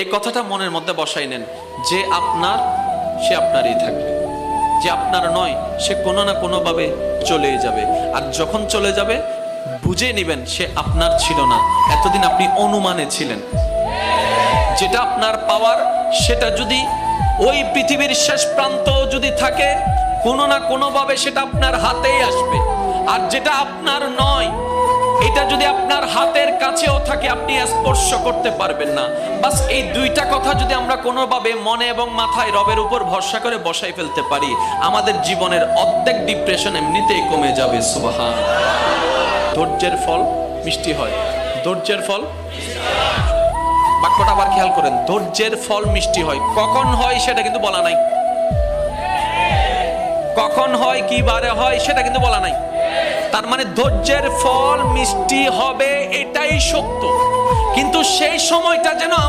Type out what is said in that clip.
এই কথাটা মনের মধ্যে বসাই নেন, যে আপনার সে আপনারই থাকবে, যে আপনার নয় সে কোনো না কোনো ভাবে চলে যাবে। আর যখন চলে যাবে বুঝে নেবেন সে আপনার ছিল না, এতদিন আপনি অনুমানে ছিলেন। যেটা আপনার পাওয়ার সেটা যদি ওই পৃথিবীর শেষ প্রান্ত যদি থাকে, কোনো না কোনো ভাবে সেটা আপনার হাতেই আসবে। আর যেটা আপনার নয়, এটা যদি আপনার হাতের কাছেও থাকে আপনি স্পর্শ করতে পারবেন না। বাস এই দুইটা কথা যদি আমরা কোনোভাবে মনে এবং মাথায় রবের উপর ভরসা করে বসাই ফেলতে পারি, আমাদের জীবনের অর্ধেক ডিপ্রেশন এমনিতেই কমে যাবে। সুবহান। ধৈর্যের ফল মিষ্টি হয়। ধৈর্যের ফল, বাক্যটা আবার খেয়াল করেন, ধৈর্যের ফল মিষ্টি হয়। কখন হয় সেটা কিন্তু বলা নাই, কখন হয় কি বারে হয় সেটা কিন্তু বলা নাই। তার মানে ধৈর্যের ফল মিষ্টি হবে, এটাই সত্য, কিন্তু সেই সময়টা যেন